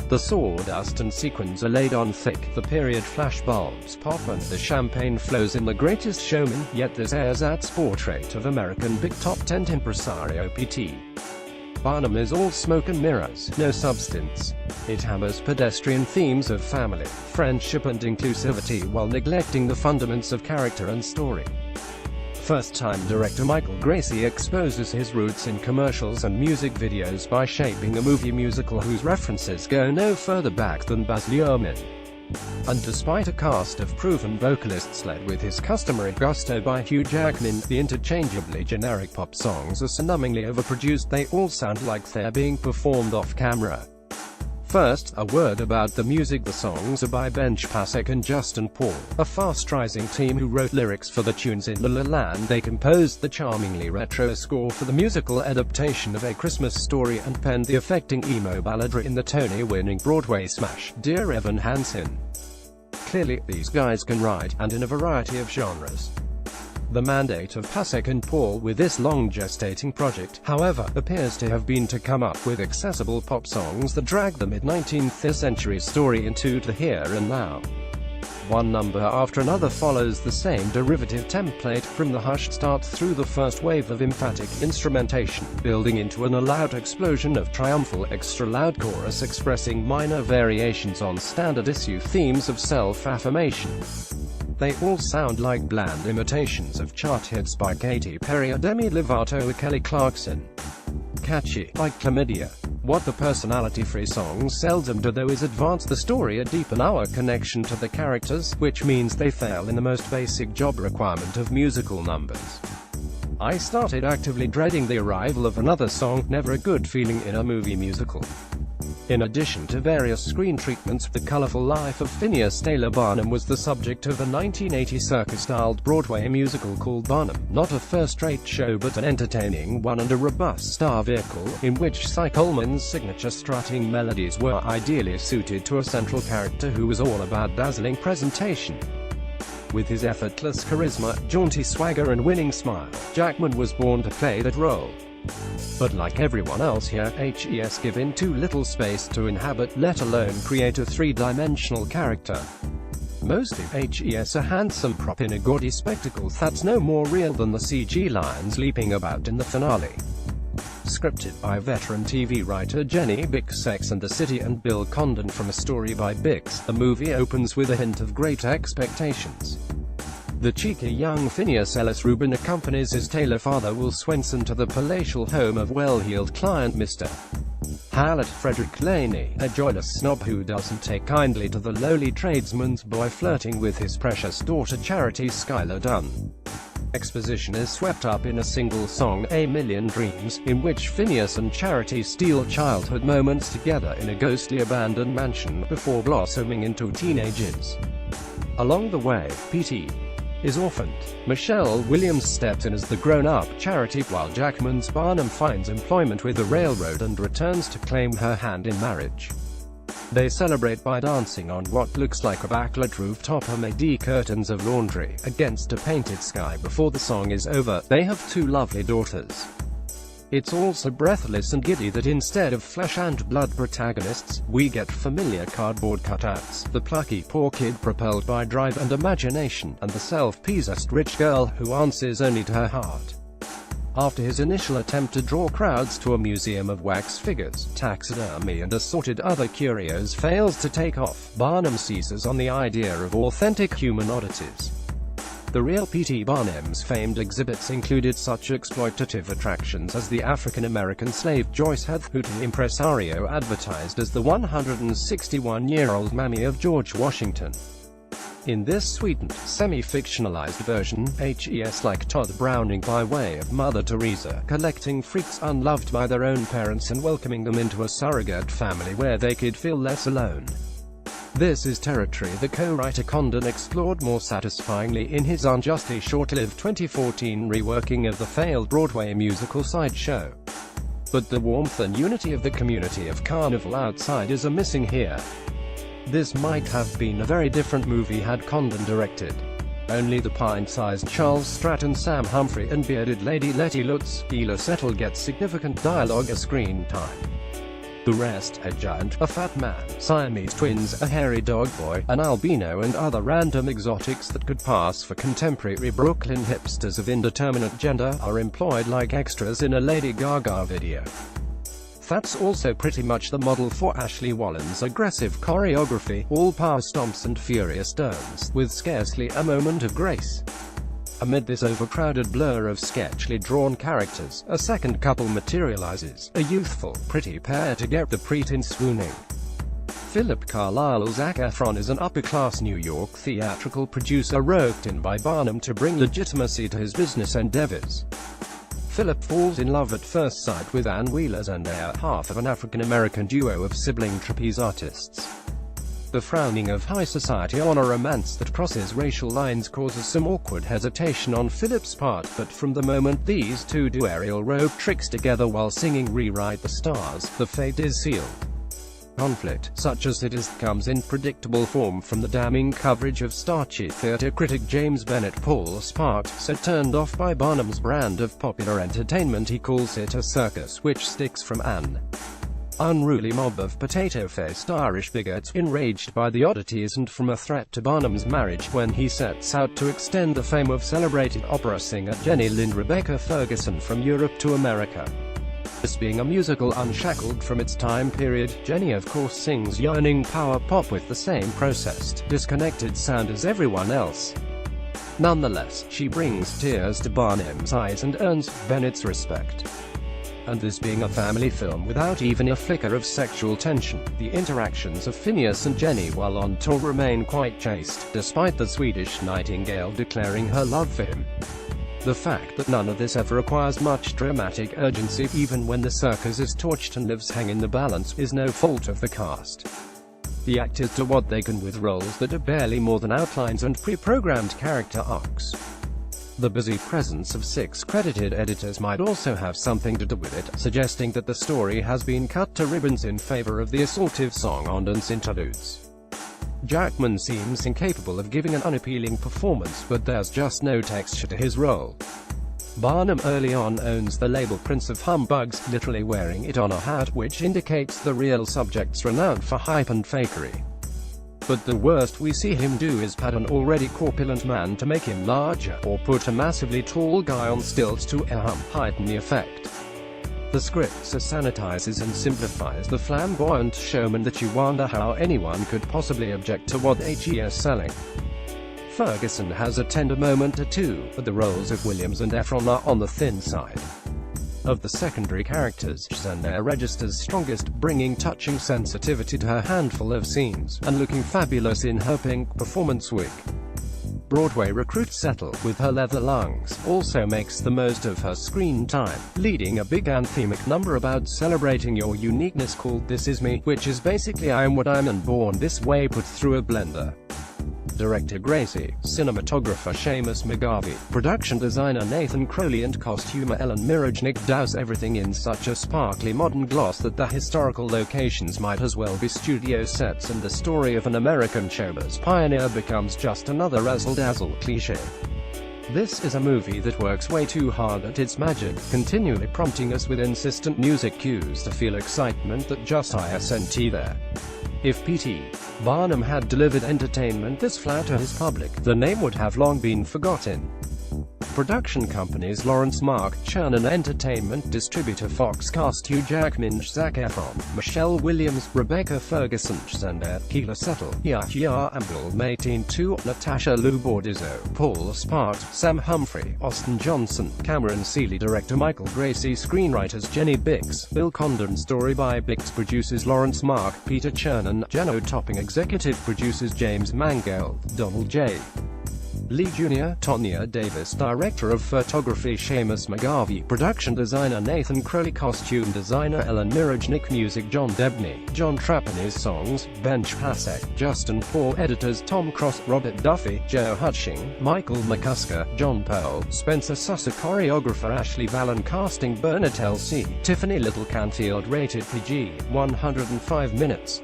The sawdust and sequins are laid on thick, the period flashbulbs pop and the champagne flows in The Greatest Showman, yet this ersatz portrait of American big top 10 impresario P.T. Barnum is all smoke and mirrors, no substance. It hammers pedestrian themes of family, friendship and inclusivity while neglecting the fundaments of character and story. First-time director Michael Gracie exposes his roots in commercials and music videos by shaping a movie musical whose references go no further back than Baz Luhrmann. And despite a cast of proven vocalists led with his customary gusto by Hugh Jackman, the interchangeably generic pop songs are so numbingly overproduced they all sound like they're being performed off-camera. First, a word about the music. The songs are by Benj Pasek and Justin Paul, a fast-rising team who wrote lyrics for the tunes in La La Land. They composed the charmingly retro score for the musical adaptation of A Christmas Story and penned the affecting emo ballad in the Tony-winning Broadway smash, Dear Evan Hansen. Clearly, these guys can write, and in a variety of genres. The mandate of Pasek and Paul with this long-gestating project, however, appears to have been to come up with accessible pop songs that drag the mid-19th century story into the here and now. One number after another follows the same derivative template, from the hushed start through the first wave of emphatic instrumentation, building into an all-out explosion of triumphal extra-loud chorus expressing minor variations on standard-issue themes of self-affirmation. They all sound like bland imitations of chart hits by Katy Perry or Demi Lovato or Kelly Clarkson. Catchy, like chlamydia. What the personality-free songs seldom do though is advance the story or deepen our connection to the characters, which means they fail in the most basic job requirement of musical numbers. I started actively dreading the arrival of another song, never a good feeling in a movie musical. In addition to various screen treatments, The Colorful Life of Phineas Taylor Barnum was the subject of a 1980 circus-styled Broadway musical called Barnum, not a first-rate show but an entertaining one and a robust star vehicle, in which Cy Coleman's signature strutting melodies were ideally suited to a central character who was all about dazzling presentation. With his effortless charisma, jaunty swagger and winning smile, Jackman was born to play that role. But like everyone else here, HES given too little space to inhabit, let alone create a three-dimensional character. Mostly, HES a handsome prop in a gaudy spectacle that's no more real than the CG lions leaping about in the finale. Scripted by veteran TV writer Jenny Bix, Sex and the City and Bill Condon from a story by Bix, the movie opens with a hint of Great Expectations. The cheeky young Phineas Ellis Rubin accompanies his tailor father Will Swenson to the palatial home of well-heeled client Mr. Hallett Frederick Laney, a joyless snob who doesn't take kindly to the lowly tradesman's boy flirting with his precious daughter Charity Schuyler Dunn. Exposition is swept up in a single song, A Million Dreams, in which Phineas and Charity steal childhood moments together in a ghostly abandoned mansion, before blossoming into teenagers. Along the way, P.T. is orphaned. Michelle Williams steps in as the grown-up Charity, while Jackman's Barnum finds employment with the railroad and returns to claim her hand in marriage. They celebrate by dancing on what looks like a backlit rooftop amid curtains of laundry, against a painted sky. Before the song is over, they have two lovely daughters. It's all so breathless and giddy that instead of flesh and blood protagonists, we get familiar cardboard cutouts, the plucky poor kid propelled by drive and imagination, and the self-possessed rich girl who answers only to her heart. After his initial attempt to draw crowds to a museum of wax figures, taxidermy and assorted other curios fails to take off, Barnum seizes on the idea of authentic human oddities. The real P.T. Barnum's famed exhibits included such exploitative attractions as the African-American slave Joyce Heth, who the impresario advertised as the 161-year-old mammy of George Washington. In this sweetened, semi-fictionalized version, HES like Todd Browning by way of Mother Teresa, collecting freaks unloved by their own parents and welcoming them into a surrogate family where they could feel less alone. This is territory the co-writer Condon explored more satisfyingly in his unjustly short-lived 2014 reworking of the failed Broadway musical Sideshow. But the warmth and unity of the community of carnival outsiders are missing here. This might have been a very different movie had Condon directed. Only the pint-sized Charles Stratton, Sam Humphrey and bearded Lady Letty Lutz, Ela Settle get significant dialogue or screen time. The rest: a giant, a fat man, Siamese twins, a hairy dog boy, an albino, and other random exotics that could pass for contemporary Brooklyn hipsters of indeterminate gender, are employed like extras in a Lady Gaga video. That's also pretty much the model for Ashley Wallen's aggressive choreography, all power stomps and furious turns, with scarcely a moment of grace. Amid this overcrowded blur of sketchily drawn characters, a second couple materializes, a youthful, pretty pair to get the preteen swooning. Philip Carlyle's Zac Efron is an upper-class New York theatrical producer roped in by Barnum to bring legitimacy to his business endeavors. Philip falls in love at first sight with Ann Wheeler, and they are half of an African-American duo of sibling trapeze artists. The frowning of high society on a romance that crosses racial lines causes some awkward hesitation on Philip's part, but from the moment these two do aerial rope tricks together while singing Rewrite the Stars, the fate is sealed. Conflict, such as it is, comes in predictable form from the damning coverage of starchy theater critic James Bennett. Paul Sparks, so turned off by Barnum's brand of popular entertainment he calls it a circus, which sticks from an unruly mob of potato-faced Irish bigots, enraged by the oddities, and from a threat to Barnum's marriage when he sets out to extend the fame of celebrated opera singer Jenny Lind Rebecca Ferguson from Europe to America. This being a musical unshackled from its time period, Jenny of course sings yearning power pop with the same processed, disconnected sound as everyone else. Nonetheless, she brings tears to Barnum's eyes and earns Bennett's respect. And this being a family film without even a flicker of sexual tension, the interactions of Phineas and Jenny while on tour remain quite chaste, despite the Swedish Nightingale declaring her love for him. The fact that none of this ever requires much dramatic urgency, even when the circus is torched and lives hang in the balance, is no fault of the cast. The actors do what they can with roles that are barely more than outlines and pre-programmed character arcs. The busy presence of 6 credited editors might also have something to do with it, suggesting that the story has been cut to ribbons in favor of the assaultive song and dance interludes. Jackman seems incapable of giving an unappealing performance, but there's just no texture to his role. Barnum early on owns the label Prince of Humbugs, literally wearing it on a hat, which indicates the real subject's renowned for hype and fakery. But the worst we see him do is pat an already corpulent man to make him larger, or put a massively tall guy on stilts to heighten the effect. The script so sanitizes and simplifies the flamboyant showman that you wonder how anyone could possibly object to what he is selling. Ferguson has a tender moment or two, but the roles of Williams and Efron are on the thin side. Of the secondary characters, Zendaya registers strongest, bringing touching sensitivity to her handful of scenes, and looking fabulous in her pink performance wig. Broadway recruit Settle, with her leather lungs, also makes the most of her screen time, leading a big anthemic number about celebrating your uniqueness called This Is Me, which is basically I am what I'm and born this way put through a blender. Director Gracie, cinematographer Seamus McGarvey, production designer Nathan Crowley, and costumer Ellen Mirojnick douse everything in such a sparkly modern gloss that the historical locations might as well be studio sets, and the story of an American showbiz pioneer becomes just another razzle-dazzle cliché. This is a movie that works way too hard at its magic, continually prompting us with insistent music cues to feel excitement that just isn't there. If P.T. Barnum had delivered entertainment this flat to his public, the name would have long been forgotten. Production companies Lawrence Mark, Chernin Entertainment, distributor Foxcast, Hugh Jackman, Zac Efron, Michelle Williams, Rebecca Ferguson, Zendaya, Keela Settle, Yahya Abdul-Mateen II, Natasha Lou Bordizzo, Paul Sparks, Sam Humphrey, Austin Johnson, Cameron Seeley, director Michael Gracie, screenwriters Jenny Bix, Bill Condon, story by Bix, producers Lawrence Mark, Peter Chernin, Jeno Topping, executive producers James Mangold, Donald J. Lee Jr., Tonya Davis, director of photography Seamus McGarvey, production designer Nathan Crowley, costume designer Ellen Mirojnick, music John Debney, John Trapani's songs, Bench Pasek, Justin Paul, editors Tom Cross, Robert Duffy, Joe Hutching, Michael McCusker, John Pearl, Spencer Susser, choreographer Ashley Vallon, casting Bernard L.C., Tiffany Little, Canfield, rated PG, 105 minutes.